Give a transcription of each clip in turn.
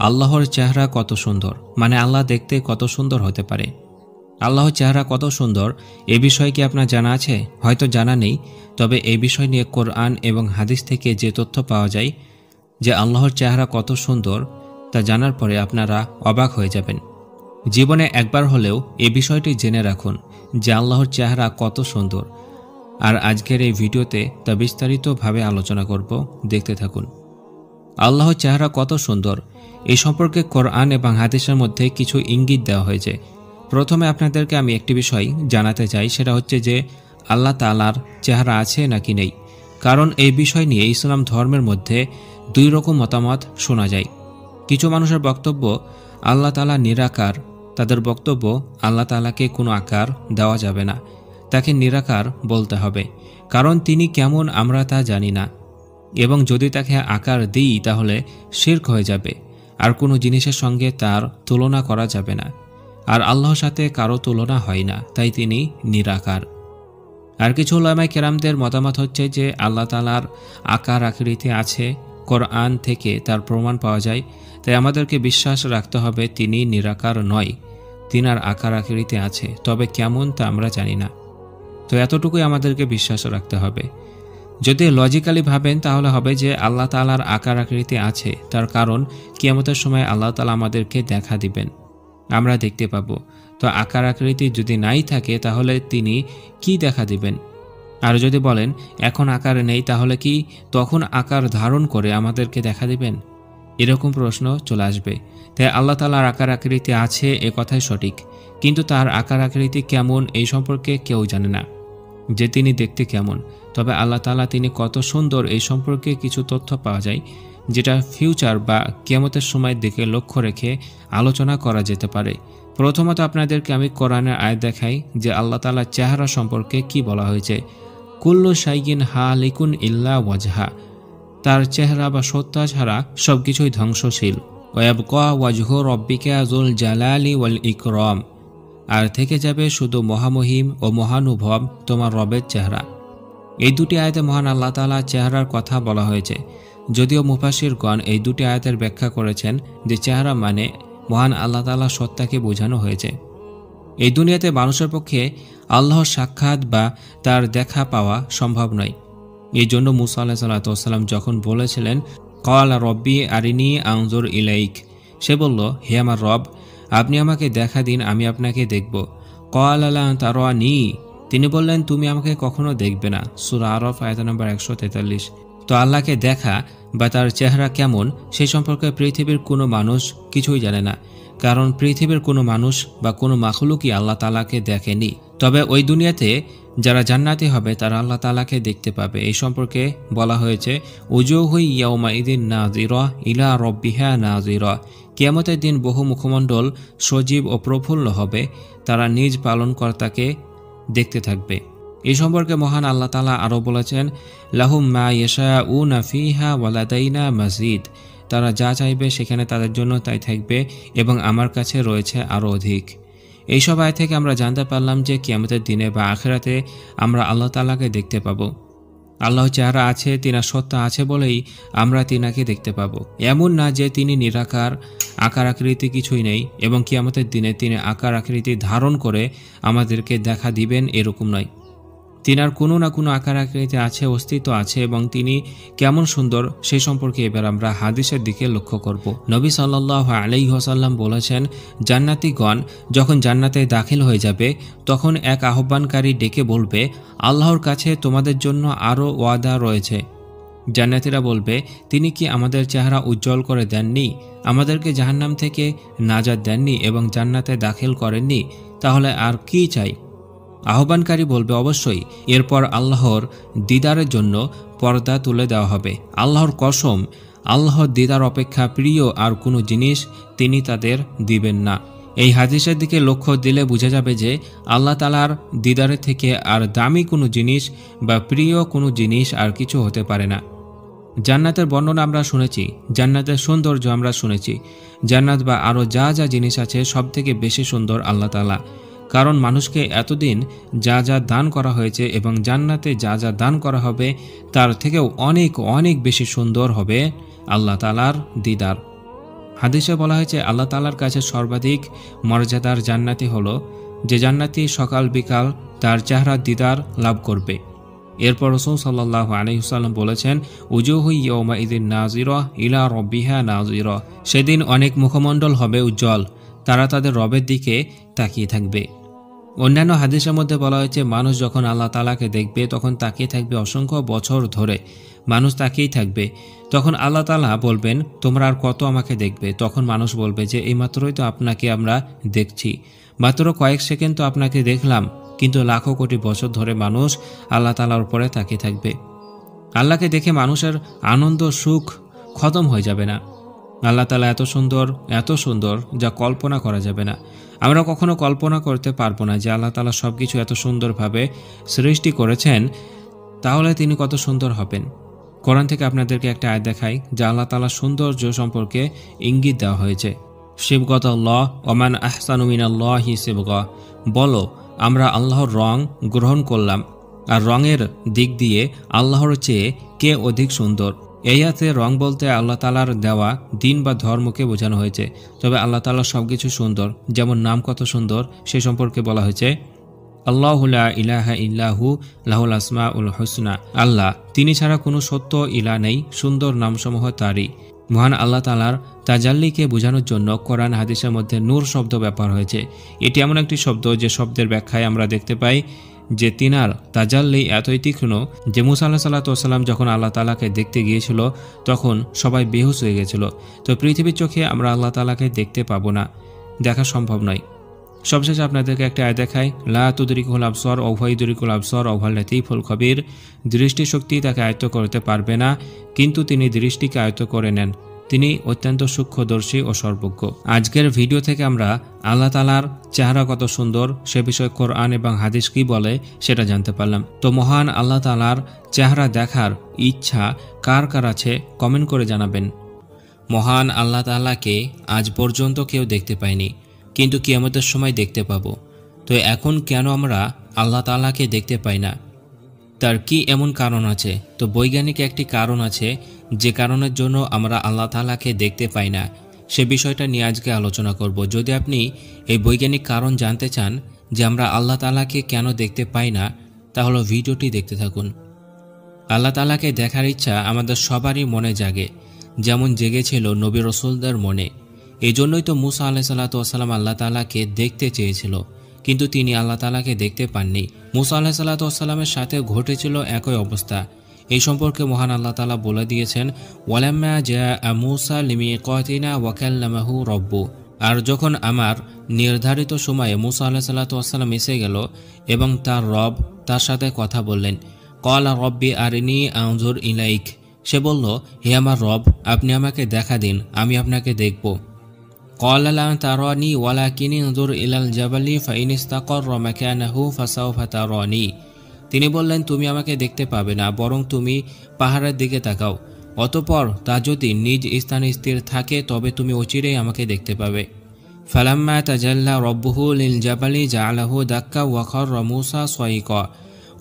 আল্লাহর চেহারা কত সুন্দর, মানে আল্লাহ দেখতে কত সুন্দর হতে পারে। আল্লাহর চেহারা কত সুন্দর এ বিষয়ে কি আপনার জানা আছে? হয়তো জানা নেই, তবে এই বিষয় নিয়ে কোরআন এবং হাদিস থেকে যে তথ্য পাওয়া যায় যে আল্লাহর চেহারা কত সুন্দর, তা জানার পরে আপনারা অবাক হয়ে যাবেন। জীবনে একবার হলেও এই বিষয়টি জেনে রাখুন যে আল্লাহর চেহারা কত সুন্দর। আর আজকের এই ভিডিওতে তা বিস্তারিতভাবে আলোচনা করব, দেখতে থাকুন। আল্লাহর চেহারা কত সুন্দর এই সম্পর্কে কোরআন এবং হাদিসের মধ্যে কিছু ইঙ্গিত দেওয়া হয়েছে। প্রথমে আপনাদেরকে আমি একটি বিষয় জানাতে চাই, সেটা হচ্ছে যে আল্লাহ তাআলার চেহারা আছে নাকি নেই। কারণ এই বিষয় নিয়ে ইসলাম ধর্মের মধ্যে দুই রকম মতামত শোনা যায়। কিছু মানুষের বক্তব্য আল্লাহ তাআলা নিরাকার, তাদের বক্তব্য আল্লাহ তাআলাকে কোনো আকার দেওয়া যাবে না, তাকে নিরাকার বলতে হবে, কারণ তিনি কেমন আমরা তা জানি না, এবং যদি তাকে আকার দিই তাহলে শিরক হয়ে যাবে, আর কোনো জিনিসের সঙ্গে তার তুলনা করা যাবে না, আর আল্লাহর সাথে কারো তুলনা হয় না, তাই তিনি নিরাকার। আর কিছু উলামায়ে কেরামদের মতামত হচ্ছে যে আল্লাহ তাআলার আকার আকৃতি আছে, কোরআন থেকে তার প্রমাণ পাওয়া যায়, তাই আমাদেরকে বিশ্বাস রাখতে হবে তিনি নিরাকার নয়, তিনার আকার আকৃতি আছে, তবে কেমন তা আমরা জানি না। তো এতটুকুই আমাদেরকে বিশ্বাস রাখতে হবে। যদি লজিক্যালি ভাবেন তাহলে হবে যে আল্লাহ তাআলার আকার আকৃতি আছে, তার কারণ কিয়ামতের সময় আল্লাহ তাআলা আমাদেরকে দেখা দিবেন, আমরা দেখতে পাব। তো আকার আকৃতি যদি নাই থাকে তাহলে তিনি কি দেখা দিবেন? আর যদি বলেন এখন আকার নেই, তাহলে কি তখন আকার ধারণ করে আমাদেরকে দেখা দিবেন? এরকম প্রশ্ন চলে আসবে। তাই আল্লাহ তাআলার আকার আকৃতি আছে এ কথাই সঠিক, কিন্তু তার আকার আকৃতি কেমন এই সম্পর্কে কেউ জানে না, যে তিনি দেখতে কেমন। তবে আল্লাহ তাআলা তিনি কত সুন্দর এই সম্পর্কে কিছু তথ্য পাওয়া যায়, যেটা ফিউচার বা কিয়ামতের সময়ের দিকে লক্ষ্য রেখে আলোচনা করা যেতে পারে। প্রথমত আপনাদেরকে আমি কোরআনের আয়াত দেখাই যে আল্লাহ তাআলার চেহারা সম্পর্কে কি বলা হয়েছে। কুল্লু শাইইন হালিকুন ইল্লা ওয়াজহা, তার চেহারা বা সত্তা ছাড়া সবকিছুই ধ্বংসশীল। ওয়াবকা ওয়াজহু রব্বিকা যুল জালালি ওয়াল ইকরাম, আর থেকে যাবে শুধু মহামহিম ও মহানুভব তোমার রবের চেহারা। এই দুটি আয়াতে মহান আল্লাহ তাআলার চেহারার কথা বলা হয়েছে। যদিও মুফাসসিরগণ এই দুটি আয়াতের ব্যাখ্যা করেছেন যে চেহারা মানে মহান আল্লাহ তাআলার সত্তাকে বোঝানো হয়েছে। এই দুনিয়াতে মানুষের পক্ষে আল্লাহর সাক্ষাৎ বা তার দেখা পাওয়া সম্ভব নয়। এই জন্য মুসা আলাইহিস সালাম যখন বলেছিলেন ক্বালা রব্বি আরিনি আনজুর ইলাইক, সে বলল হে আমার রব, আপনি আমাকে দেখা দিন, আমি আপনাকে দেখব। ক্বালা লা তারানি, তিনি বললেন তুমি আমাকে কখনো দেখবে না। সূরা আরাফ আয়াত নম্বর 143। তো আল্লাহকে দেখা বা তার চেহারা কেমন সেই সম্পর্কে পৃথিবীর কোনো মানুষ কিছুই জানে না, কারণ পৃথিবীর কোনো মানুষ বা কোনো মাখলুকই আল্লাহ তাআলাকে দেখেনি। তবে ওই দুনিয়াতে যারা জান্নাতি হবে তারা আল্লাহ তাআলাকে দেখতে পাবে। এই সম্পর্কে বলা হয়েছে উজুহু ইয়াউমাইদিন নাযিরা ইলা রাব্বিহা নাযিরা, কিয়ামতের দিন বহু মুখমণ্ডল সজীব ও প্রফুল্ল হবে, তারা নিজ পালনকর্তাকে দেখতে থাকবে। এই সম্পর্কে মহান আল্লাহ তাআলা আরও বলেছেন লাহুম মা ইয়াশাউনা ফিহা ওয়া লাদাইনা মাজিদ, তারা যা চাইবে সেখানে তাদের জন্য তাই থাকবে, এবং আমার কাছে রয়েছে আরও অধিক। এইসব আয়াত থেকে আমরা জানতে পারলাম যে কিয়ামতের দিনে বা আখিরাতে আমরা আল্লাহ তাআলাকে দেখতে পাব। আল্লাহর চেহারা আছে, তিনার সত্তা আছে বলেই আমরা তিনাকে দেখতে পাব। এমন না যে তিনি নিরাকার, আকার আকৃতি কিছুই নেই, এবং কিয়ামতের দিনে তিনি আকার আকৃতি ধারণ করে আমাদেরকে দেখা দিবেন, এরকম নয়। তিনার কোনো না কোনো আকার আকৃতি আছে, অস্তিত্ব আছে, এবং তিনি কেমন সুন্দর সেই সম্পর্কে এবার আমরা হাদিসের দিকে লক্ষ্য করব। নবী সাল্লাল্লাহু আলাইহি ওয়াসাল্লাম বলেছেন জান্নাতীগণ যখন জান্নাতে দাখিল হয়ে যাবে তখন এক আহ্বানকারী ডেকে বলবে আল্লাহর কাছে তোমাদের জন্য আরও ওয়াদা রয়েছে। জান্নাতীরা বলবে তিনি কি আমাদের চেহারা উজ্জ্বল করে দেননি, আমাদেরকে জাহান্নাম থেকে নাজাত দেননি এবং জান্নাতে দাখিল করেননি, তাহলে আর কি চাই? আহ্বানকারী বলবে অবশ্যই। এরপর আল্লাহর দিদারের জন্য পর্দা তুলে দেওয়া হবে। আল্লাহর কসম, আল্লাহর দিদার অপেক্ষা প্রিয় আর কোনো জিনিস তিনি তাদের দিবেন না। এই হাদিসের দিকে লক্ষ্য দিলে বোঝা যাবে যে আল্লাহ তাআলার দিদারের থেকে আর দামি কোনো জিনিস বা প্রিয় কোনো জিনিস আর কিছু হতে পারে না। জান্নাতের বর্ণনা আমরা শুনেছি, জান্নাতের সৌন্দর্য আমরা শুনেছি। জান্নাত বা আরও যা যা জিনিস আছে সব থেকে বেশি সুন্দর আল্লাহ তাআলা, কারণ মানুষকে এতদিন যা যা দান করা হয়েছে এবং জান্নাতে যা যা দান করা হবে তার থেকেও অনেক অনেক বেশি সুন্দর হবে আল্লাহ তাআলার দিদার। হাদিসে বলা হয়েছে আল্লাহ তাআলার কাছে সর্বাধিক মর্যাদার জান্নাতি হলো যে জান্নাতি সকাল বিকাল তার চেহারা দিদার লাভ করবে। এরপর রাসূল সাল্লাল্লাহু আলাইহি ওয়াসাল্লাম বলেছেন, উজুহু ইয়াউমাইযিন নাযিরা ইলা রাব্বিহা নাযিরা, সেদিন অনেক মুখমণ্ডল হবে উজ্জ্বল, তারা তাদের রবের দিকে তাকিয়ে থাকবে। অন্যান্য হাদিসের মধ্যে বলা হয়েছে মানুষ যখন আল্লাহ তাআলাকে দেখবে তখন তাকিয়ে থাকবে অসংখ্য বছর ধরে, মানুষ তাকিয়েই থাকবে। তখন আল্লাহ তাআলা বলবেন, তোমরা আর কত আমাকে দেখবে? তখন মানুষ বলবে যে এইমাত্রই তো আপনাকে আমরা দেখছি, মাত্র কয়েক সেকেন্ড তো আপনাকে দেখলাম। কিন্তু লাখো কোটি বছর ধরে মানুষ আল্লাহ তাআলার উপরে তাকিয়ে থাকবে। আল্লাহকে দেখে মানুষের আনন্দ সুখ খতম হয়ে যাবে না। আল্লাহ তাআলা এত সুন্দর যা কল্পনা করা যাবে না। আমরা কখনো কল্পনা করতে পারবো না যে আল্লাহ তাআলা সব কিছু এত সুন্দরভাবে সৃষ্টি করেছেন, তাহলে তিনি কত সুন্দর হবেন। কোরআন থেকে আপনাদেরকে একটা আয়াত দেখাই যা আল্লাহ তাআলার সৌন্দর্য সম্পর্কে ইঙ্গিত দেওয়া হয়েছে। সিবগাতাল্লাহ ওমান আহসানু মিনাল্লাহি সিবগা, বলো আমরা আল্লাহর রং গ্রহণ করলাম, আর রঙের দিক দিয়ে আল্লাহর চেয়ে কে অধিক সুন্দর। এই আয়াতে রং বলতে আল্লাহ তাআলার দেওয়া দিন বা ধর্মকে বোঝানো হয়েছে। তবে আল্লাহ তাআলার সব কিছু সুন্দর, যেমন নাম কত সুন্দর সে সম্পর্কে বলা হয়েছে আল্লাহু লা ইলাহা ইল্লাহু লাহুল আসমাউল হুসনা, আল্লাহ তিনি ছাড়া কোনো সত্য ইলা নেই, সুন্দর নামসমূহ তারই। মহান আল্লাহ তাআলার তাজাল্লিকে বোঝানোর জন্য কোরআন হাদিসের মধ্যে নূর শব্দ ব্যবহার হয়েছে। এটি এমন একটি শব্দ যে শব্দের ব্যাখ্যায় আমরা দেখতে পাই যে তিনার তাজাল্লি এতই তীক্ষ্ণ যে মুসা আলাইহিস সালাম যখন আল্লাহ তাআলাকে দেখতে গিয়েছিল তখন সবাই বেহুশ হয়ে গেছিল। তো পৃথিবীর চোখে আমরা আল্লাহ তাআলাকে দেখতে পাবো না, দেখা সম্ভব নয়। সবশেষে আপনাদেরকে একটা আয়াত দেখাই, লা তুদরিকুল আবসার ওয়া হুয়া ইউদরিকুল আবসার ওয়া হুয়াল লাতীফুল খবীর, দৃষ্টিশক্তি তাকে আয়ত্ত করতে পারবে না, কিন্তু তিনি দৃষ্টিকে আয়ত্ত করে নেন, তিনি অত্যন্ত সূক্ষ্মদর্শী ও সর্বজ্ঞ। আজকের ভিডিও থেকে আমরা আল্লাহ তাআলার চেহারা কত সুন্দর সে বিষয়ে কোরআন এবং হাদিস কি বলে সেটা জানতে পারলাম। তো মহান আল্লাহ তাআলার চেহারা দেখার ইচ্ছা কার কার আছে কমেন্ট করে জানাবেন। মহান আল্লাহ তাআলাকে আজ পর্যন্ত কেউ দেখতে পায়নি, কিন্তু কিয়ামতের সময় দেখতে পাবো। তো এখন কেন আমরা আল্লাহ তাআলাকে দেখতে পাই না? তার কি এমন কারণ আছে? তো বৈজ্ঞানিক একটি কারণ আছে যে কারণের জন্য আমরা আল্লাহ তাআলাকে দেখতে পাই না, সে বিষয়টা নিয়ে আজকে আলোচনা করব। যদি আপনি এই বৈজ্ঞানিক কারণ জানতে চান যে আমরা আল্লাহ তাআলাকে কেন দেখতে পাই না, তাহলে ভিডিওটি দেখতে থাকুন। আল্লাহ তাআলাকে দেখার ইচ্ছা আমাদের সবারই মনে জাগে, যেমন জেগেছিল নবী রাসূলদের মনে। এই জন্যই তো মুসা আলাইহিস সালাম আল্লাহ তাআলাকে দেখতে চেয়েছিল, কিন্তু তিনি আল্লাহ তাআলাকে দেখতে পাননি। মুসা আলাইহিস সালামের সাথে ঘটেছিল একই অবস্থা। এই সম্পর্কে মহান আল্লাহ তাআলা বলে দিয়েছেন, ওয়ালাম্মা জাআ মুসা লিমিকাতিনা ওয়া কাল্লামাহু রাব্বু, আর যখন আমার নির্ধারিত সময়ে মুসা আলাইহিস সালাম এসে গেল এবং তার রব তার সাথে কথা বললেন। ক্বালা রব্বি আরিনি আনজুর ইলাইক, সে বলল, হে আমার রব আপনি আমাকে দেখা দিন, আমি আপনাকে দেখব। ক্বালা লা তারানি ওয়ালাকিন আনজুর ইলাল জাবালি ফাইন ইসতাকাররা মাকানাহু ফাসাওফা তারানি, তিনি বললেন তুমি আমাকে দেখতে পাবে না, বরং তুমি পাহাড়ের দিকে তাকাও, অতঃপর তা যদি নিজ স্থানে স্থির থাকে তবে তুমি অচিরেই আমাকে দেখতে পাবে। ফালাম্মা তাজাল্লা রব্বুহু লিল জাবালি জাআলাহু দাক্কা ওয়া খাররা মূসা সাইকা,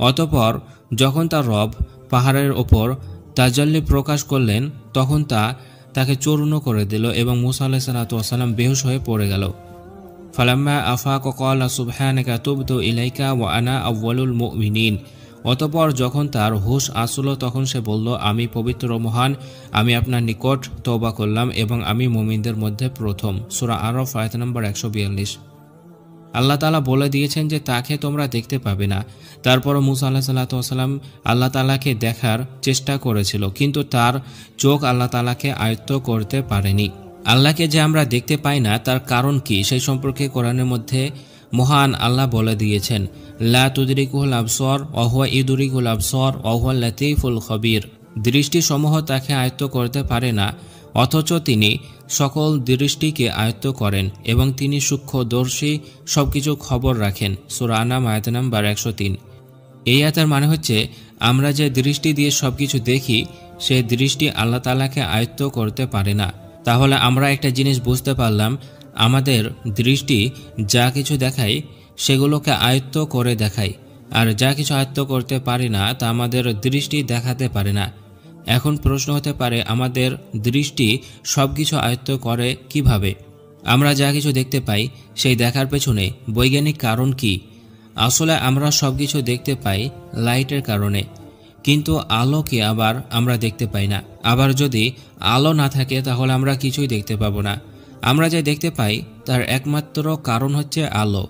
অতঃপর যখন তার রব পাহাড়ের ওপর তাজাল্লি প্রকাশ করলেন তখন তাকে চূর্ণ করে দিল এবং মূসা আলাইহিস সালাম বেহুশ হয়ে পড়ে গেল। ফালাম্মা আফাক ক্বালা সুবহানাকা তুবতু ইলাইকা ওয়া আনা আউয়ালুল মুমিনিন, অতঃপর যখন তার হুঁশ আসলো তখন সে বলল, আমি পবিত্র মহান, আমি আপনার নিকট তওবা করলাম এবং আমি মুমিনদের মধ্যে প্রথম। সূরা আরাফ আয়াত নম্বর 142। আল্লাহ তাআলা বলে দিয়েছেন যে তাকে তোমরা দেখতে পাবে না। তারপর মূসা আলাইহিস সালাম আল্লাহ তাআলাকে দেখার চেষ্টা করেছিল, কিন্তু তার চোখ আল্লাহ তাআলাকে আয়ত্ত করতে পারেনি। আল্লাহকে যে আমরা দেখতে পাই না তার কারণ কি সেই সম্পর্কে কোরআনের মধ্যে মহান আল্লাহ বলে দিয়েছেন, লা তুদরিকুল আবসার ওয়া হুয়া ইউদরিকুল আবসার ওয়া হুয়াল লাতীফুল খবীর, দৃষ্টিসমূহ তাকে আয়ত্ত করতে পারে না, অথচ তিনি সকল দৃষ্টিকে আয়ত্ত করেন এবং তিনি সূক্ষ্মদর্শী, সবকিছু খবর রাখেন। সূরা আনাম আয়াত নাম্বার 103। এই আয়াতের মানে হচ্ছে আমরা যে দৃষ্টি দিয়ে সবকিছু দেখি সে দৃষ্টি আল্লাহ তাআলাকে আয়ত্ত করতে পারে না। তাহলে আমরা একটা জিনিস বুঝতে পারলাম, আমাদের দৃষ্টি যা কিছু দেখায় সেগুলোকে আয়ত্ত করে দেখায়, আর যা কিছু আয়ত্ত করতে পারে না তা আমাদের দৃষ্টি দেখাতে পারে না। এখন প্রশ্ন হতে পারে, আমাদের দৃষ্টি সব কিছু আয়ত্ত করে কিভাবে? আমরা যা কিছু দেখতে পাই সেই দেখার পেছনে বৈজ্ঞানিক কারণ কি? আসলে আমরা সব কিছু দেখতে পাই লাইটের কারণে, কিন্তু আলোকে আবার আমরা দেখতে পাই না। আবার যদি আলো না থাকে তাহলে আমরা কিছুই দেখতে পাবো না। আমরা যা দেখতে পাই তার একমাত্র কারণ হচ্ছে আলো।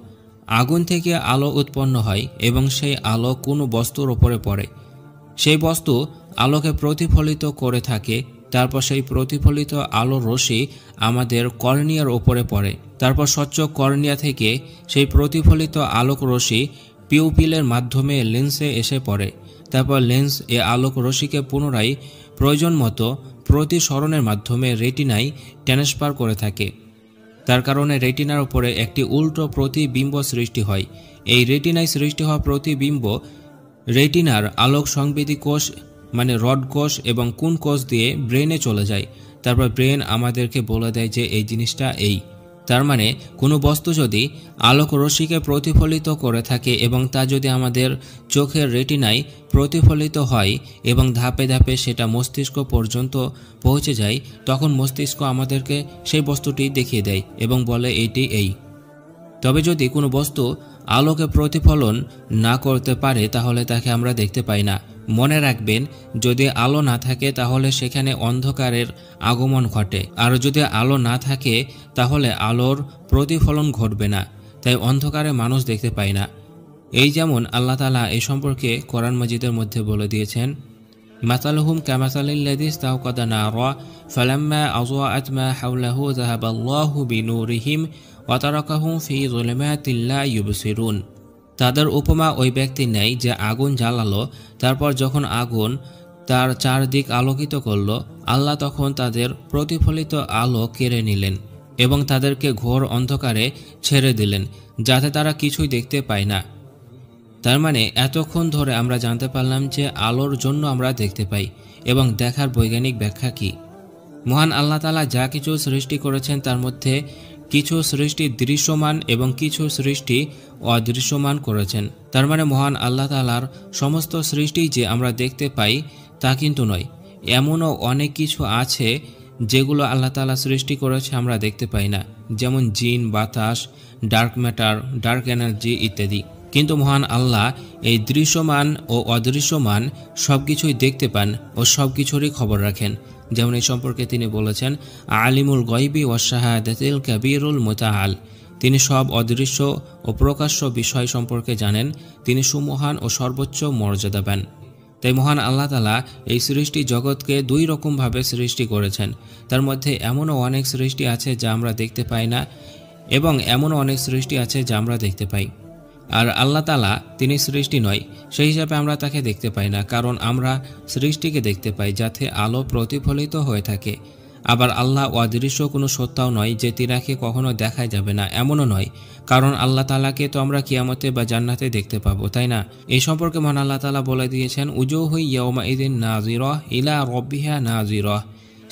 আগুন থেকে আলো উৎপন্ন হয় এবং সেই আলো কোনো বস্তুর ওপরে পড়ে। সেই বস্তু আলোকে প্রতিফলিত করে থাকে, তারপর সেই প্রতিফলিত আলোর রশ্মি আমাদের কর্নিয়ার ওপরে পড়ে। তারপর স্বচ্ছ কর্নিয়া থেকে সেই প্রতিফলিত আলোক রশ্মি পিউপিলের মাধ্যমে লেন্সে এসে পড়ে। তারপর লেন্স এ আলোক রশ্মিকে পুনরায় প্রয়োজন মতো প্রতিসরণের মাধ্যমে রেটিনায় ট্রান্সফার করে থাকে। তার কারণে রেটিনার উপরে একটি উল্টো প্রতিবিম্ব সৃষ্টি হয়। এই রেটিনায় সৃষ্টি হওয়া প্রতিবিম্ব রেটিনার আলোক সংবেদী কোষ মানে রড কোষ এবং কোন কোষ দিয়ে ব্রেনে চলে যায়। তারপর ব্রেন আমাদেরকে বলে দেয় যে এই জিনিসটা এই। তার মানে কোনো বস্তু যদি আলোক রশ্মিকে প্রতিফলিত করে থাকে এবং তা যদি আমাদের চোখের রেটিনায় প্রতিফলিত হয় এবং ধাপে ধাপে সেটা মস্তিষ্ক পর্যন্ত পৌঁছে যায়, তখন মস্তিষ্ক আমাদেরকে সেই বস্তুটি দেখিয়ে দেয় এবং বলে এইটি এই। তবে যদি কোনো বস্তু আলোকে প্রতিফলন না করতে পারে তাহলে তাকে আমরা দেখতে পাই না। মনে রাখবেন, যদি আলো না থাকে তাহলে সেখানে অন্ধকারের আগমন ঘটে, আর যদি আলো না থাকে তাহলে আলোর প্রতিফলন ঘটবে না, তাই অন্ধকারে মানুষ দেখতে পায় না। এই যেমন আল্লাহ তাআলা এই সম্পর্কে কোরআন মাজিদের মধ্যে বলে দিয়েছেন, মাসালুহুম কামাসালিল্লাযী ইসতাওকাদা নারা ফালাম্মা আযাআত মা হাওলাহু যাহাবাল্লাহু বিনূরিহিম ওয়া তারাকাহুম ফি যুলুমাতিন লা ইউবসিরুন। তাদের উপমা ওই ব্যক্তির ন্যায় যে আগুন জ্বালালো, তারপর যখন আগুন তার চারদিক আলোকিত করল, আল্লাহ তখন তাদের প্রতিফলিত আলো কেড়ে নিলেন এবং তাদেরকে ঘোর অন্ধকারে ছেড়ে দিলেন, যাতে তারা কিছুই দেখতে পায় না। তার মানে এতক্ষণ ধরে আমরা জানতে পারলাম যে আলোর জন্য আমরা দেখতে পাই এবং দেখার বৈজ্ঞানিক ব্যাখ্যা কি। মহান আল্লাহ তাআলা যা কিছু সৃষ্টি করেছেন তার মধ্যে কিছু সৃষ্টি দৃশ্যমান এবং কিছু সৃষ্টি অদৃশ্যমান করেছেন। তার মানে মহান আল্লাহ তাআলার সমস্ত সৃষ্টি যে আমরা দেখতে পাই তা কিন্তু নয়। এমনও অনেক কিছু আছে যেগুলো আল্লাহ তাআলা সৃষ্টি করেছে আমরা দেখতে পাই না, যেমন জিন, বাতাস, ডার্ক ম্যাটার, ডার্ক এনার্জি ইত্যাদি। কিন্তু মহান আল্লাহ এই দৃশ্যমান ও অদৃশ্যমান সব কিছুই দেখতে পান ও সব কিছুরই খবর রাখেন। যেমন এই সম্পর্কে তিনি বলেছেন, আলিমুল গায়বি ওয়াশ শাহাদাতিল কাবীরুল মুতাআল। তিনি সব অদৃশ্য ও প্রকাশ্য বিষয় সম্পর্কে জানেন, তিনি সুমহান ও সর্বোচ্চ মর্যাদাবান। তাই মহান আল্লাহ তাআলা এই সৃষ্টি জগৎকে দুই রকমভাবে সৃষ্টি করেছেন। তার মধ্যে এমনও অনেক সৃষ্টি আছে যা আমরা দেখতে পাই না এবং এমনও অনেক সৃষ্টি আছে যা আমরা দেখতে পাই। আর আল্লাহ তাআলা তিনি সৃষ্টি নয়, সেই হিসাবে আমরা তাকে দেখতে পাই না, কারণ আমরা সৃষ্টিকে দেখতে পাই যাতে আলো প্রতিফলিত হয়ে থাকে। আবার আল্লাহ অদৃশ্য কোনো সত্তাও নয় যে তিনাকে কখনো দেখা যাবে না, এমনও নয়, কারণ আল্লাহ তাআলাকে তো আমরা কিয়ামতে বা জান্নাতে দেখতে পাবো, তাই না? এই সম্পর্কে মহান আল্লাহ তাআলা বলে দিয়েছেন, উজুহু ইয়াওমাইযিন নাযিরাহ ইলা রাব্বিহা নাযিরাহ।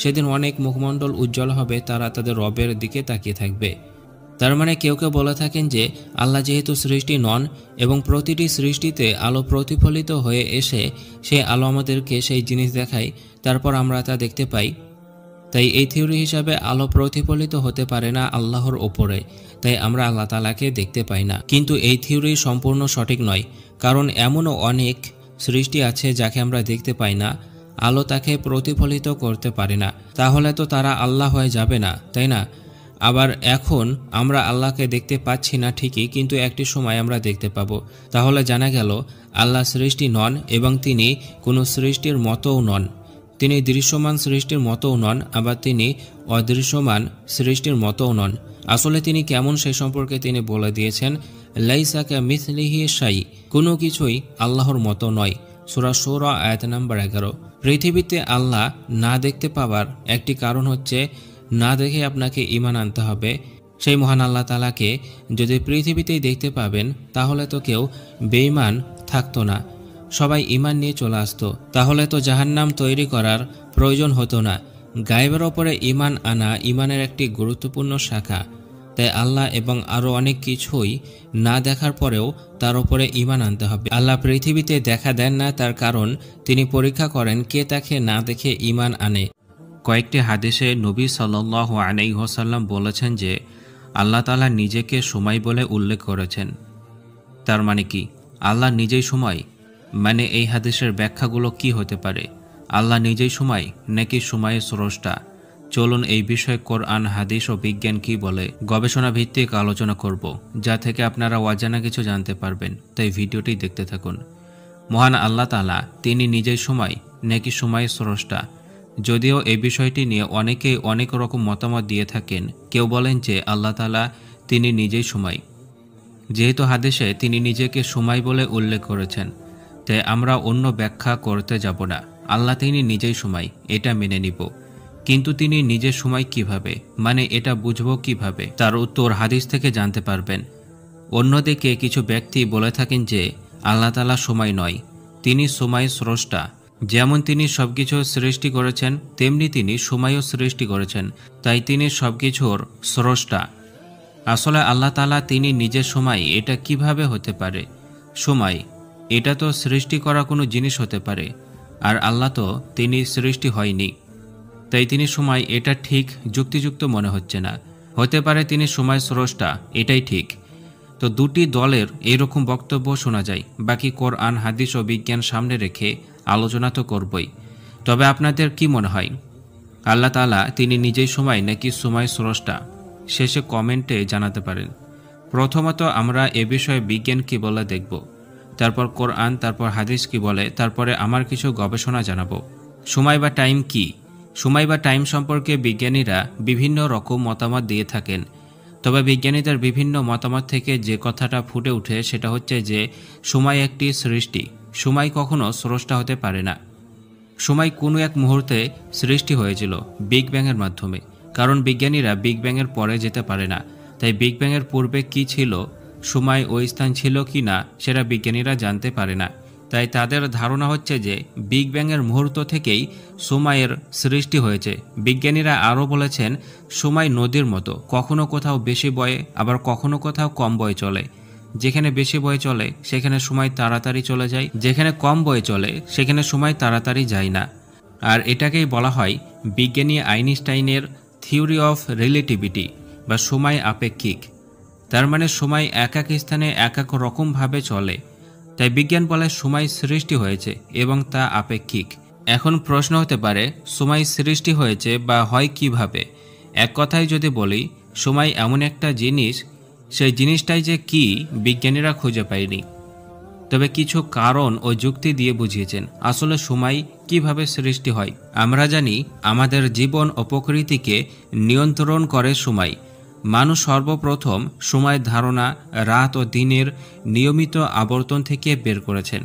সেদিন অনেক মুখমণ্ডল উজ্জ্বল হবে, তারা তাদের রবের দিকে তাকিয়ে থাকবে। তার মানে কেউ কেউ বলে থাকেন যে আল্লাহ যেহেতু সৃষ্টি নন এবং প্রতিটি সৃষ্টিতে আলো প্রতিফলিত হয়ে এসে সেই আলো আমাদেরকে সেই জিনিস দেখায়, তারপর আমরা তা দেখতে পাই, তাই এই থিওরি হিসাবে আলো প্রতিফলিত হতে পারে না আল্লাহর ওপরে, তাই আমরা আল্লাহ তাআলাকে দেখতে পাই না। কিন্তু এই থিওরি সম্পূর্ণ সঠিক নয়, কারণ এমনও অনেক সৃষ্টি আছে যাকে আমরা দেখতে পাই না, আলো তাকে প্রতিফলিত করতে পারে না, তাহলে তো তারা আল্লাহ হয়ে যাবে না, তাই না? আবার এখন আমরা আল্লাহকে দেখতে পাচ্ছি না ঠিকই, কিন্তু একটি সময় আমরা দেখতে পাবো। তাহলে জানা গেল আল্লাহ সৃষ্টি নন এবং তিনি কোনো সৃষ্টির মতোও নন। তিনি দৃশ্যমান সৃষ্টির মতোও নন, আবার তিনি অদৃশ্যমান সৃষ্টির মতোও নন। আসলে তিনি কেমন সে সম্পর্কে তিনি বলে দিয়েছেন, লাইসা কামিসলিহি শাই, কোনো কিছুই আল্লাহর মতো নয়। সূরা শুরা আয়াত নাম্বার 11। পৃথিবীতে আল্লাহ না দেখতে পাওয়ার একটি কারণ হচ্ছে না দেখে আপনাকে ঈমান আনতে হবে। সেই মহান আল্লাহ তাআলাকে যদি পৃথিবীতেই দেখতে পাবেন তাহলে তো কেউ বেঈমান থাকতো না, সবাই ঈমান নিয়ে চলে আসতো, তাহলে তো জাহান্নাম তৈরি করার প্রয়োজন হতো না। গায়েবের ওপরে ঈমান আনা ঈমানের একটি গুরুত্বপূর্ণ শাখা। তাই আল্লাহ এবং আরও অনেক কিছুই না দেখার পরেও তার উপরে ঈমান আনতে হবে। আল্লাহ পৃথিবীতে দেখা দেন না, তার কারণ তিনি পরীক্ষা করেন কে তাকে না দেখে ঈমান আনে। কয়েকটি হাদিসে নবী সাল্লাল্লাহু আলাইহি ওয়াসাল্লাম বলেছেন যে আল্লাহ তাআলা নিজেকে সময় বলে উল্লেখ করেছেন। তার মানে কি আল্লাহ নিজেই সময়? মানে এই হাদিসের ব্যাখ্যাগুলো কি হতে পারে? আল্লাহ নিজেই সময় নাকি সময়ের স্রষ্টা? চলুন এই বিষয়ে কোরআন, হাদিস ও বিজ্ঞান কি বলে গবেষণা ভিত্তিক আলোচনা করব, যা থেকে আপনারা অজানা কিছু জানতে পারবেন। তাই ভিডিওটি দেখতে থাকুন। মহান আল্লাহ তাআলা তিনি নিজেই সময় নাকি সময়ের স্রষ্টা? যদিও এই বিষয়টি নিয়ে অনেকেই অনেক রকম মতামত দিয়ে থাকেন। কেউ বলেন যে আল্লাহ তাআলা তিনি নিজেই সময়, যেহেতু হাদিসে তিনি নিজেকে সময় বলে উল্লেখ করেছেন, তাই আমরা অন্য ব্যাখ্যা করতে যাব না। আল্লাহ তিনি নিজেই সময়, এটা মেনে নিব। কিন্তু তিনি নিজের সময় কিভাবে, মানে এটা বুঝবো কিভাবে? তার উত্তর হাদিস থেকে জানতে পারবেন। অন্যদিকে কিছু ব্যক্তি বলে থাকেন যে আল্লাহ তাআলা সময় নয়, তিনি সময়ের স্রষ্টা। যেমন তিনি সবকিছু সৃষ্টি করেছেন, তেমনি তিনি সময়ও সৃষ্টি করেছেন, তাই তিনি সবকিছুর স্রষ্টা। আসলে আল্লাহ তাআলা তিনি নিজের সময়, এটা কিভাবে হতে পারে? সময় এটা তো সৃষ্টি করা কোনো জিনিস হতে পারে, আর আল্লাহ তো তিনি সৃষ্টি হয়নি, তাই তিনি সময়, এটা ঠিক যুক্তিযুক্ত মনে হচ্ছে না। হতে পারে তিনি সময় স্রষ্টা, এটাই ঠিক। তো দুটি দলের এরকম বক্তব্য শোনা যায়। বাকি কোরআন, হাদিস ও বিজ্ঞান সামনে রেখে আলোচনা তো করবই। তবে আপনাদের কি মনে হয় আল্লাহ তাআলা তিনি নিজেই সময় নাকি সময় স্রষ্টা? শেষে কমেন্টে জানাতে পারেন। প্রথমত আমরা এ বিষয়ে বিজ্ঞান কি বলে দেখব, তারপর কোরআন, তারপর হাদিস কি বলে, তারপরে আমার কিছু গবেষণা জানাবো। সময় বা টাইম কি? সময় বা টাইম সম্পর্কে বিজ্ঞানীরা বিভিন্ন রকম মতামত দিয়ে থাকেন। তবে বিজ্ঞানীদের বিভিন্ন মতামত থেকে যে কথাটা ফুটে ওঠে সেটা হচ্ছে যে সময় একটি সৃষ্টি। সময় কখনো স্রষ্টা হতে পারে না। সময় কোনো এক মুহূর্তে সৃষ্টি হয়েছিল বিগ ব্যাংয়ের মাধ্যমে, কারণ বিজ্ঞানীরা বিগ ব্যাংয়ের পরে যেতে পারে না। তাই বিগ ব্যাংয়ের পূর্বে কি ছিল, সময় ও স্থান ছিল কি না, সেটা বিজ্ঞানীরা জানতে পারে না। তাই তাদের ধারণা হচ্ছে যে বিগ ব্যাংয়ের মুহূর্ত থেকেই সময়ের সৃষ্টি হয়েছে। বিজ্ঞানীরা আরও বলেছেন সময় নদীর মতো, কখনো কোথাও বেশি বয়ে, আবার কখনো কোথাও কম বয়ে চলে। যেখানে বেশি বয়ে চলে সেখানে সময় তাড়াতাড়ি চলে যায়, যেখানে কম বয়ে চলে সেখানে সময় তাড়াতাড়ি যায় না। আর এটাকেই বলা হয় বিজ্ঞানী আইনস্টাইনের থিওরি অফ রিলেটিভিটি বা সময় আপেক্ষিক। তার মানে সময় এক এক স্থানে এক এক রকমভাবে চলে। তাই বিজ্ঞান বলে সময় সৃষ্টি হয়েছে এবং তা আপেক্ষিক। এখন প্রশ্ন হতে পারে সময় সৃষ্টি হয়েছে বা হয় কিভাবে? এক কথায় যদি বলি, সময় এমন একটা জিনিস, সেই জিনিসটাই যে কি বিজ্ঞানীরা খুঁজে পায়নি। তবে কিছু কারণ ও যুক্তি দিয়ে বুঝিয়েছেন আসলে সময় কিভাবে সৃষ্টি হয়। আমরা জানি আমাদের জীবন ও প্রকৃতিকে নিয়ন্ত্রণ করে সময়। মানুষ সর্বপ্রথম সময়ের ধারণা রাত ও দিনের নিয়মিত আবর্তন থেকে বের করেছেন।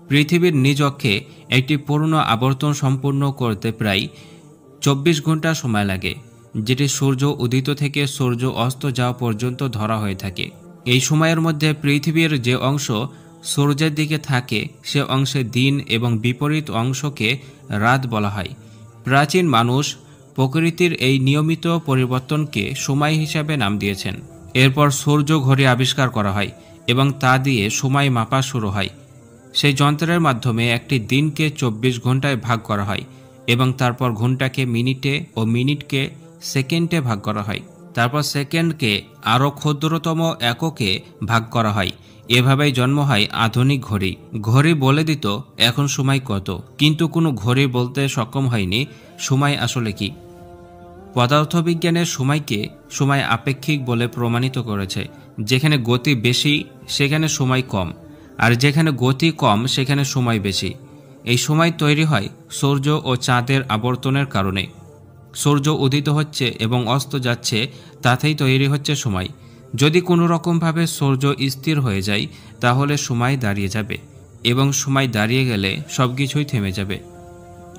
পৃথিবীর নিজ অক্ষে একটি পূর্ণ আবর্তন সম্পূর্ণ করতে প্রায় 24 ঘন্টা সময় লাগে, যেটি সূর্য উদিত থেকে সূর্য অস্ত যাওয়া পর্যন্ত ধরা হয়ে থাকে। এই সময়ের মধ্যে পৃথিবীর যে অংশ সূর্যের দিকে থাকে সে অংশে দিন এবং বিপরীত অংশকে রাত বলা হয়। প্রাচীন মানুষ প্রকৃতির এই নিয়মিত পরিবর্তনকে সময় হিসাবে নাম দিয়েছেন। এরপর সূর্য ঘড়ি আবিষ্কার করা হয় এবং তা দিয়ে সময় মাপা শুরু হয়। সেই যন্ত্রের মাধ্যমে একটি দিনকে 24 ঘন্টায় ভাগ করা হয় এবং তারপর ঘন্টাকে মিনিটে ও মিনিটকে সেকেন্ডে ভাগ করা হয়। তারপর সেকেন্ডকে আরও ক্ষুদ্রতম এককে ভাগ করা হয়। এভাবেই জন্ম হয় আধুনিক ঘড়ি। ঘড়ি বলে দিত এখন সময় কত, কিন্তু কোনো ঘড়ি বলতে সক্ষম হয়নি সময় আসলে কি। পদার্থবিজ্ঞানের সময়কে সময় আপেক্ষিক বলে প্রমাণিত করেছে। যেখানে গতি বেশি সেখানে সময় কম, আর যেখানে গতি কম সেখানে সময় বেশি। এই সময় তৈরি হয় সূর্য ও চাঁদের আবর্তনের কারণে। সূর্য উদিত হচ্ছে এবং অস্ত যাচ্ছে, তাতেই তৈরি হচ্ছে সময়। যদি কোনো রকমভাবে সূর্য স্থির হয়ে যায় তাহলে সময় দাঁড়িয়ে যাবে, এবং সময় দাঁড়িয়ে গেলে সব কিছুই থেমে যাবে।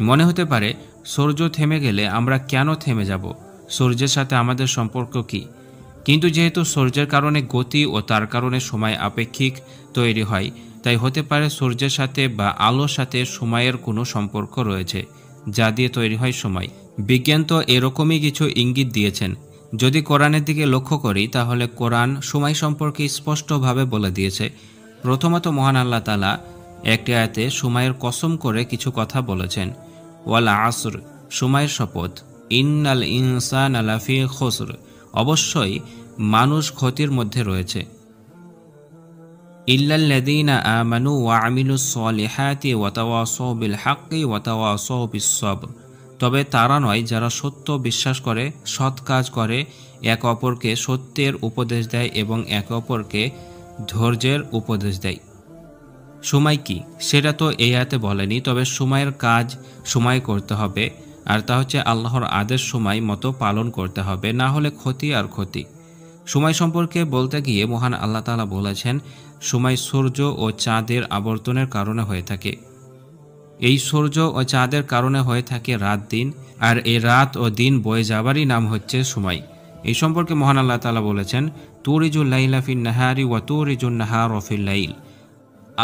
মনে হতে পারে সূর্য থেমে গেলে আমরা কেন থেমে যাব, সূর্যের সাথে আমাদের সম্পর্ক কি? কিন্তু যেহেতু সূর্যের কারণে গতি ও তার কারণে সময় আপেক্ষিক তৈরি হয়, তাই হতে পারে সূর্যের সাথে বা আলোর সাথে সময়ের কোনো সম্পর্ক রয়েছে, যা দিয়ে তৈরি হয় সময়। বিজ্ঞান তো এরকমই কিছু ইঙ্গিত দিয়েছেন। যদি কোরআনের দিকে লক্ষ্য করি তাহলে কোরআন সময় সম্পর্কে স্পষ্টভাবে বলে দিয়েছে। প্রথমত মহান আল্লাহ তাআলা একটি আয়াতে সময়ের কসম করে কিছু কথা বলেছেন। ওয়াল আসর, সময়ের শপথ। ইন্নাল ইনসানা লাফি খুসর, অবশ্যই মানুষ ক্ষতির মধ্যে রয়েছে। ইল্লাল্লাযীনা আমানু ওয়া আমিলুস সলিহাতি ওয়া তাওয়াসাউ বিল হাক্কি ওয়া তাওয়াসাউ বিস সবর, তবে তারা নয় যারা সত্য বিশ্বাস করে, সৎ কাজ করে, একে অপরকে সত্যের উপদেশ দেয় এবং একে অপরকে ধৈর্যের উপদেশ দেয়। সময় কি সেটা তো এই আয়াতে বলেনি, তবে সময়ের কাজ সময় করতে হবে, আর তা হচ্ছে আল্লাহর আদেশ সময় মতো পালন করতে হবে, না হলে ক্ষতি আর ক্ষতি। সময় সম্পর্কে বলতে গিয়ে মহান আল্লাহ তাআলা বলেছেন, সময় সূর্য ও চাঁদের আবর্তনের কারণে হয়ে থাকে। এই সূর্য ও চাঁদের কারণে হয়ে থাকে রাত দিন, আর এই রাত ও দিন বয়ে যাবারই নাম হচ্ছে সময়। এই সম্পর্কে মহান আল্লাহ তাআলা বলেছেন, তুরিজুল লাইলা ফিন নাহারি ওয়া তুরিজুন নাহারা ফিল লাইল,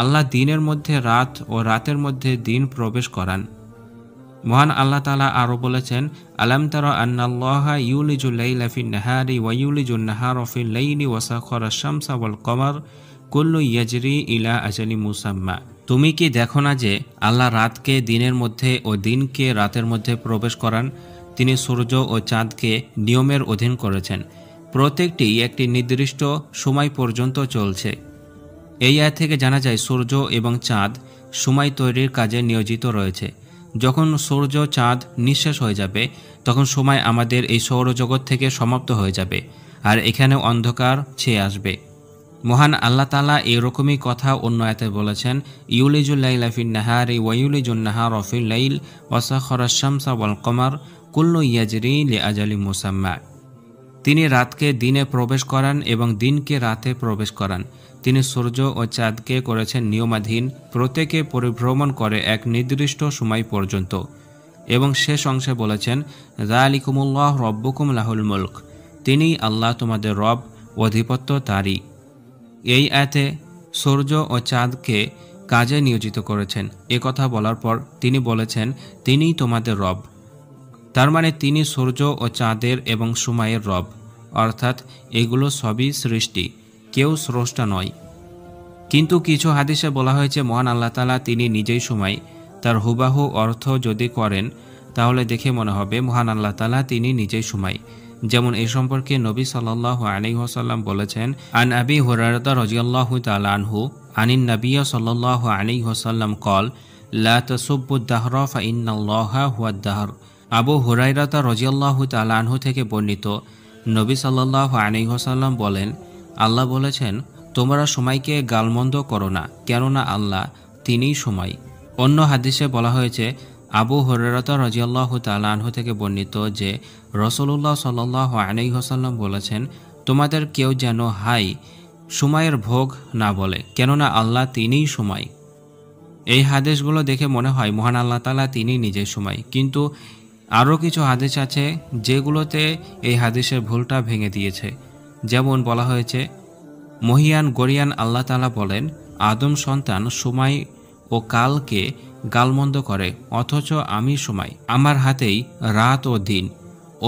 আল্লাহ দিনের মধ্যে রাত ও রাতের মধ্যে দিন প্রবেশ করান। মহান আল্লাহ তাআলা আরও বলেছেন, আলাম তারা আন্নাল্লাহা ইউলিজুল লাইলা ফিন নাহারি ওয়া ইউলিজুন নাহারা ফিল লাইলি ওয়া সাখারাশ শামসা ওয়াল কমার কুল্লু ইয়াজরি ইলা আজালি মুসাম্মা, তুমি কি দেখো না যে আল্লাহ রাতকে দিনের মধ্যে ও দিনকে রাতের মধ্যে প্রবেশ করান? তিনি সূর্য ও চাঁদকে নিয়মের অধীন করেছেন, প্রত্যেকটি একটি নির্দিষ্ট সময় পর্যন্ত চলছে। এই আয়াত থেকে জানা যায় সূর্য এবং চাঁদ সময় তৈরির কাজে নিয়োজিত রয়েছে। যখন সূর্য চাঁদ নিঃশেষ হয়ে যাবে তখন সময় আমাদের এই সৌরজগৎ থেকে সমাপ্ত হয়ে যাবে, আর এখানে অন্ধকার ছেয়ে আসবে। মহান আল্লাহ তাআলা এরকমই কথা অন্য আয়াতে বলেছেন, ইউলিজুল লাইলা ফিন নাহারি ওয়া ইউলিজুন নাহারা ফিল লাইল ওয়া সাখারাশ শামসা ওয়াল কমার কুল্লু ইয়াজরি লিআজালি মুসাম্মা, তিনি রাতকে দিনে প্রবেশ করান এবং দিনকে রাতে প্রবেশ করান। তিনি সূর্য ও চাঁদকে করেছেন নিয়মাধীন, প্রত্যেকে পরিভ্রমণ করে এক নির্দিষ্ট সময় পর্যন্ত। এবং শেষ অংশে বলেছেন, যালিকুমুল্লাহ রব্বুকুম লাহুল মুলক, তিনিই আল্লাহ তোমাদের রব, অধিপত্য তারই। এই আয়াতে সূর্য ও চাঁদকে কাজে নিয়োজিত করেছেন। এ কথা বলার পর তিনি বলেছেন, তিনিই তোমাদের রব, তার মানে তিনি সূর্য ও চাঁদের এবং সময়ের রব, অর্থাৎ এগুলো সবই সৃষ্টি, কেউ স্রষ্টা নয়। কিন্তু কিছু হাদিসে বলা হয়েছে মহান আল্লাহ তাআলা তিনি নিজেই সময়। তার হুবাহু অর্থ যদি করেন তাহলে দেখে মনে হবে মহান আল্লাহ তাআলা তিনি নিজেই সময়। যেমন এই সম্পর্কে নবী সাল্লাল্লাহু আলাইহি ওয়াসাল্লাম বলেছেন, আন আবি হুরায়রা রাদিয়াল্লাহু তাআলা আনহু আনিন নবী সাল্লাল্লাহু আলাইহি ওয়াসাল্লাম قال লা তাসুব্বুদ দাহরা ফা ইন্নাল্লাহা হুয়াদ দাহর। আবু হুরায়রা রাদিয়াল্লাহু তাআলা আনহু থেকে বর্ণিত, নবী সাল্লাল্লাহু আলাইহি ওয়াসাল্লাম বলেন, আল্লাহ বলেছেন, তোমরা সময়কে গালমন্দ করো না, কেননা আল্লাহ তিনিই সময়। অন্য হাদিসে বলা হয়েছে, আবু হুরায়রা রাদিয়াল্লাহু তাআলা আনহু থেকে বর্ণিত যে রাসূলুল্লাহ সাল্লাল্লাহু আলাইহি ওয়াসাল্লাম বলেছেন, তোমাদের কেউ যেন হাই সময়ের ভোগ না বলে, কেননা আল্লাহ তিনিই সময়। এই হাদিসগুলো দেখে মনে হয় মহান আল্লাহ তাআলা তিনি নিজেই সময়। কিন্তু আরও কিছু হাদিস আছে যেগুলোতে এই হাদিসের ভুলটা ভেঙে দিয়েছে। যেমন বলা হয়েছে, মহিয়ান গরিয়ান আল্লাহ তাআলা বলেন, আদম সন্তান সময় ও কালকে গালমন্দ করে, অথচ আমি সময়, আমার হাতেই রাত ও দিন।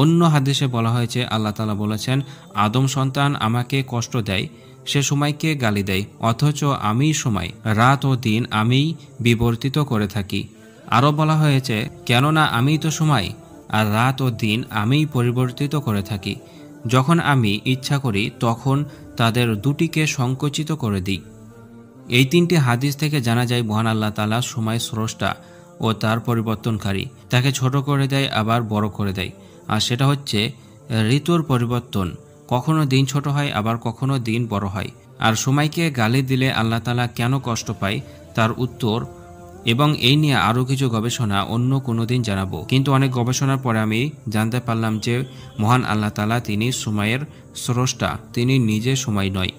অন্য হাদিসে বলা হয়েছে আল্লাহ তাআলা বলেছেন, আদম সন্তান আমাকে কষ্ট দেয়, সে সময়কে গালি দেয়, অথচ আমি সময়, রাত ও দিন আমিই বিবর্তিত করে থাকি। আরও বলা হয়েছে, কেননা আমিই তো সময় আর রাত ও দিন আমিই পরিবর্তিত করে থাকি, যখন আমি ইচ্ছা করি তখন তাদের দুটিকে সংকুচিত করে দিই। এই তিনটি হাদিস থেকে জানা যায় মহান আল্লাহ তাআলা সময় স্রষ্টা ও তার পরিবর্তনকারী, তাকে ছোট করে দেয় আবার বড় করে দেয়। আর সেটা হচ্ছে ঋতুর পরিবর্তন, কখনো দিন ছোট হয় আবার কখনো দিন বড় হয়। আর সময়কে গালি দিলে আল্লাহ তাআলা কেন কষ্ট পায় তার উত্তর এবং এই নিয়ে আরও কিছু গবেষণা অন্য কোনো দিন জানাবো। কিন্তু অনেক গবেষণার পরে আমি জানতে পারলাম যে মহান আল্লাহ তাআলা তিনি সময়ের স্রষ্টা, তিনি নিজে সময় নয়।